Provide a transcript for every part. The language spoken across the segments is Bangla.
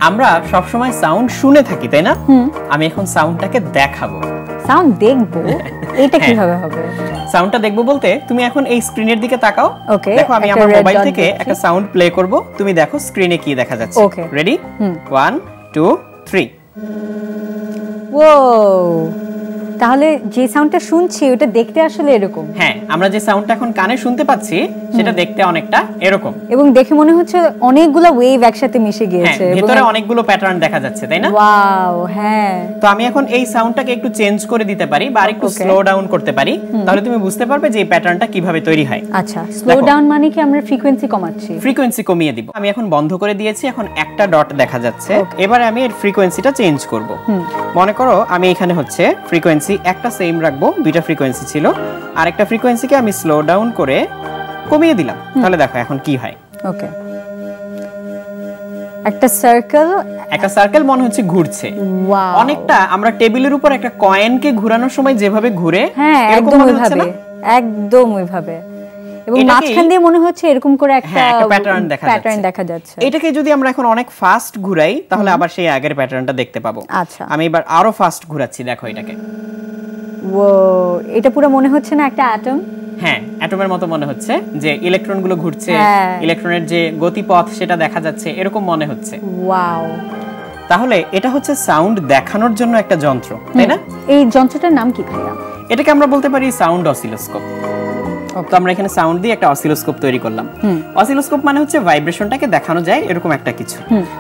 আমরা সব সময় সাউন্ড শুনে থাকি তাই না? আমি এখন সাউন্ডটাকে দেখাবো। সাউন্ড দেখবো? এটা কিভাবে হবে? সাউন্ডটা দেখবো বলতে তুমি এখন এই স্ক্রিনের দিকে তাকাও। দেখো আমি আমার মোবাইল থেকে একটা সাউন্ড প্লে করব, তুমি দেখো স্ক্রিনে কি দেখা যাচ্ছে। রেডি? 1 2 3। ও তাহলে যে সাউন্ডটা শুনছি ওটা দেখতে আসলে এরকম। হ্যাঁ, আমরা যে সাউন্ডটা এখন কানে শুনতে পাচ্ছি সেটা দেখতে অনেকটা এরকম। এবং দেখে মনে হচ্ছে অনেকগুলো ওয়েভ একসাথে মিশে গিয়েছে, ভিতরে অনেকগুলো প্যাটার্ন দেখা যাচ্ছে তাই না? ওয়াও, হ্যাঁ। তো আমি এখন এই সাউন্ডটাকে একটু চেঞ্জ করে দিতে পারি বা একটু স্লো ডাউন করতে পারি, তাহলে তুমি বুঝতে পারবে যে এই প্যাটার্নটা কিভাবে তৈরি হয়। আচ্ছা, স্লো ডাউন মানে কি আমরা ফ্রিকোয়েন্সি কমাচ্ছি? ফ্রিকোয়েন্সি কমিয়ে দিব। আমি এখন বন্ধ করে দিয়েছি, এখন একটা ডট দেখা যাচ্ছে। এবারে আমি এর ফ্রিকোয়েন্সিটা চেঞ্জ করব। মনে করো আমি এখানে হচ্ছে ফ্রিকোয়েন্সি একটা সেম রাখবো, দুইটা ফ্রিকোয়েন্সি ছিল, আর একটা ফ্রিকোয়েন্সিকে আমি স্লো ডাউন করে কমিয়ে দিলাম। তাহলে দেখো এখন কি হয়। ওকে, একটা সার্কেল মনে হচ্ছে ঘুরছে। অনেকটা আমরা টেবিলের উপর একটা কয়েনকে ঘোরানোর সময় যেভাবে ঘুরে, এরকম মনে হচ্ছে না? একদম ওইভাবে। এবং মাঝখান দিয়ে মনে হচ্ছে এরকম করে একটা প্যাটার্ন দেখা যাচ্ছে। এটাকে যদি আমরা এখন অনেক ফাস্ট ঘুরাই তাহলে আবার সেই আগের প্যাটার্নটা দেখতে পাবো। আচ্ছা, আমি এবার আরো ফাস্ট ঘুরাচ্ছি, দেখো এটাকে। ও, এটা পুরো মনে হচ্ছে না একটা অ্যাটম? হ্যাঁ, অ্যাটমের মতো মনে হচ্ছে, যে ইলেকট্রনগুলো ঘুরছে, ইলেকট্রনের যে গতিপথ সেটা দেখা যাচ্ছে, এরকম মনে হচ্ছে। ওয়াও। তাহলে এটা হচ্ছে সাউন্ড দেখানোর জন্য একটা যন্ত্র, তাই না? এই যন্ত্রটার নাম কি ভাইয়া? এটাকে আমরা বলতে পারি সাউন্ড অসিলোস্কোপ। তো আমরা এখানে সাউন্ড দিয়ে একটা অসিলোস্কোপ তৈরি করলাম। অসিলোস্কোপ মানে হচ্ছে ভাইব্রেশনটাকে দেখানো যায় এরকম একটা কিছু।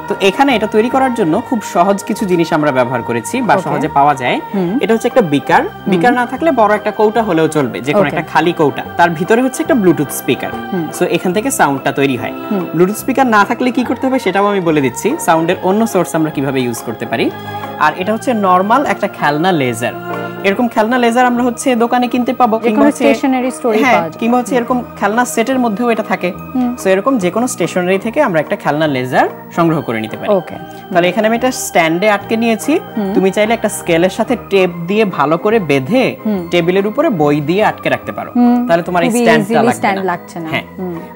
তো এখানে এটা তৈরি করার জন্য খুব সহজ কিছু জিনিস আমরা ব্যবহার করেছি বা সহজে পাওয়া যায়। এটা হচ্ছে একটা বিকার। বিকার না থাকলে বড় একটা কৌটা হলেও চলবে, যে কোনো একটা খালি কৌটা। তার ভিতরে হচ্ছে একটা ব্লুটুথ স্পিকার। সো এখান থেকে সাউন্ডটা তৈরি হয়। ব্লুটুথ স্পিকার না থাকলে কি করতে হবে সেটাও আমি বলে দিচ্ছি, সাউন্ডের অন্য সোর্স আমরা কিভাবে ইউজ করতে পারি। আর এটা হচ্ছে নরমাল একটা খেলনা লেজার। এরকম খেলনা লেজার আমরা হচ্ছে দোকানে কিনতে পাবো, কিংবা স্টেশনারি স্টোরে পাওয়া যায়, কিংবা হচ্ছে এরকম খেলনা সেটের মধ্যেও এটা থাকে। সো এরকম যে কোনো স্টেশনারি থেকে আমরা একটা খেলনা লেজার সংগ্রহ করে নিতে পারি। ওকে, তাহলে এখানে আমি এটা স্ট্যান্ডে আটকে নিয়েছি। তুমি চাইলে একটা স্কেলের সাথে টেপ দিয়ে ভালো করে বেঁধে টেবিলের উপরে বই দিয়ে আটকে রাখতে পারো, তাহলে তোমার এই স্ট্যান্ডটা লাগছে না। হ্যাঁ,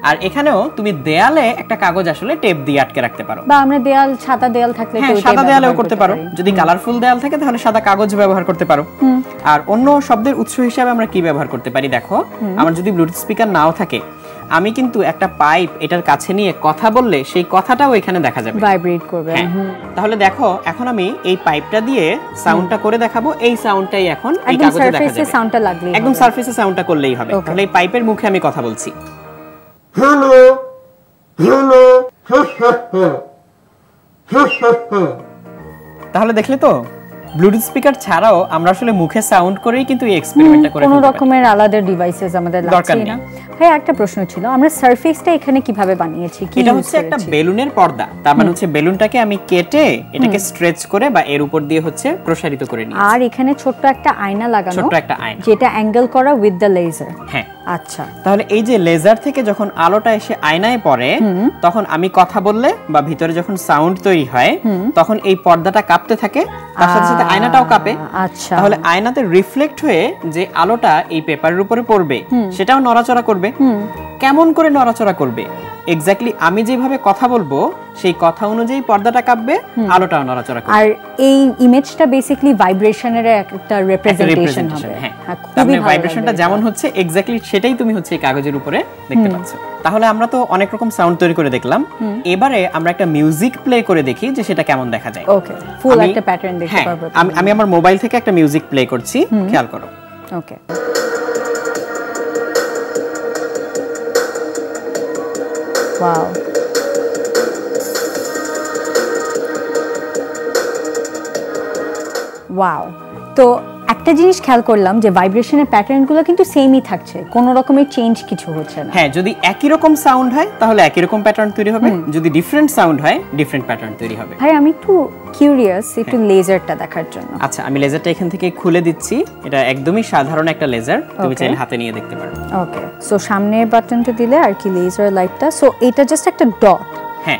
আর এখানেও তুমি দেয়ালে একটা কাগজ আসলে টেপ দিয়ে আটকে রাখতে পারো, বা আমরা সাদা দেয়াল থাকলে সাদা দেয়ালেও করতে পারো। যদি কালারফুল দেয়াল থাকে তাহলে সাদা কাগজ ব্যবহার করতে পারো। আর অন্য শব্দের উৎস হিসেবে আমরা কি ব্যবহার করতে পারি, দেখো আমার যদি ব্লুটুথ স্পিকার নাও থাকে, আমি কিন্তু একটা পাইপ এটার কাছে নিয়ে কথা বললে সেই কথাটাও এখানে দেখা যাবে, ভাইব্রেট করবে। তাহলে দেখো এখন আমি এই পাইপটা দিয়ে সাউন্ডটা করে দেখাবো। এই সাউন্ডটাই এখন এই কাগজে দেখা যাবে। সাউন্ডটা লাগলেই একদম সারফেসে সাউন্ডটা করলেই হবে। তাহলে এই পাইপের মুখে আমি কথা বলছি, হ্যালো হ্যালো, তাহলে দেখলে তো ব্লুটুথ স্পিকার ছাড়াও আমরা আসলে মুখে সাউন্ড করেই কিন্তু এই এক্সপেরিমেন্টটা করে কোনো রকমের আলাদা ডিভাইসেস আমাদের লাগছে না। ভাই একটা প্রশ্ন ছিল, আমরা সারফেসটা এখানে কিভাবে বানিয়েছি? কি এটা হচ্ছে একটা বেলুনের পর্দা। তার মানে হচ্ছে বেলুনটাকে আমি কেটে এটাকে স্ট্রেচ করে বা এর উপর দিয়ে হচ্ছে প্রসারিত করে নিয়েছি। আর এখানে ছোট্ট একটা আয়না লাগানো, ছোট্ট একটা আয়না, যেটা অ্যাঙ্গেল করা উইথ দ্য লেজার। হ্যাঁ, আচ্ছা। তাহলে এই যে লেজার থেকে যখন আলোটা এসে আয়নায় পড়ে, তখন আমি কথা বললে বা ভিতরে যখন সাউন্ড তৈরি হয় তখন এই পর্দাটা কাঁপতে থাকে, তার সাথে সাথে আয়নাটাও কাঁপে। আচ্ছা, তাহলে আয়নাতে রিফ্লেক্ট হয়ে যে আলোটা এই পেপারের উপরে পড়বে সেটাও নড়াচড়া করবে। কেমন করে নড়াচড়া করবে? এক্স্যাক্টলি আমি যেভাবে কথা বলবো সেই কথা অনুযায়ী পর্দাটা কাঁপবে, আলোটাও নড়াচড়া করবে। আর এই ইমেজটা বেসিক্যালি ভাইব্রেশনের একটা রিপ্রেজেন্টেশন হবে। হ্যাঁ, তাহলে ভাইব্রেশনটা যেমন হচ্ছে এক্স্যাক্টলি সেটাই তুমি হচ্ছে এই কাগজের উপরে দেখতে পাচ্ছ। তাহলে আমরা তো অনেক রকম সাউন্ড তৈরি করে দেখলাম, এবারে আমরা একটা মিউজিক প্লে করে দেখি যে সেটা কেমন দেখা যায়। ওকে, ফুল একটা প্যাটার্ন দেখতে পারবো। আমি আমার মোবাইল থেকে একটা মিউজিক প্লে করছি, খেয়াল করো। ওকে, ওয়াও, ওয়াও। তো একটা জিনিস খেয়াল করলাম যে ভাইব্রেশনের প্যাটার্নগুলো কিন্তু সেমই থাকছে, কোনো রকমের চেঞ্জ কিছু হচ্ছে না। হ্যাঁ, যদি একই রকম সাউন্ড হয় তাহলে একই রকম প্যাটার্ন তৈরি হবে, যদি ডিফারেন্ট সাউন্ড হয় ডিফারেন্ট প্যাটার্ন তৈরি হবে। ভাই আমি একটু কিউরিয়াস একটু লেজারটা দেখার জন্য। আচ্ছা, আমি লেজারটা এখান থেকে খুলে দিচ্ছি। এটা একদমই সাধারণ একটা লেজার, তুমি চাইলে হাতে নিয়ে দেখতে পারো। ওকে, সো সামনের বাটনটা দিলে আর কি লেজার লাইটটা, সো এটা জাস্ট একটা ডট,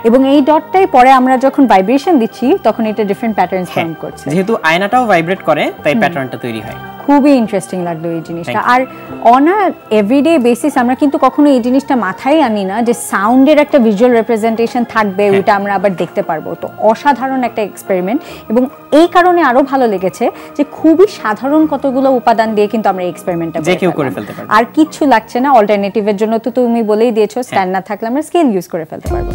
এবং এই ডটটাই পরে আমরা যখন ভাইব্রেশন দিচ্ছি তখন এটা ডিফারেন্ট প্যাটার্নস ফর্ম করছে। যেহেতু আয়নাটাও ভাইব্রেট করে তাই প্যাটার্নটা তৈরি হয়। খুবই ইন্টারেস্টিং লাগলো এই জিনিসটা। আর অন আ এভরিডে বেসিস আমরা কিন্তু কখনো এই জিনিসটা মাথায় আনি না যে সাউন্ডের একটা ভিজুয়াল রিপ্রেজেন্টেশন থাকবে, ওইটা আমরা আবার দেখতে পারবো। তো অসাধারণ একটা এক্সপেরিমেন্ট, এবং এই কারণে আরো ভালো লেগেছে যে খুবই সাধারণ কতগুলো উপাদান দিয়ে কিন্তু আমরা এক্সপেরিমেন্টটা করে ফেলতে পারবো। আর কিচ্ছু লাগছে না। অল্টারনেটিভের জন্য তো তুমি বলেই দিয়েছো, স্ট্যান্ড না থাকলে আমরা স্কেল ইউজ করে ফেলতে পারবো।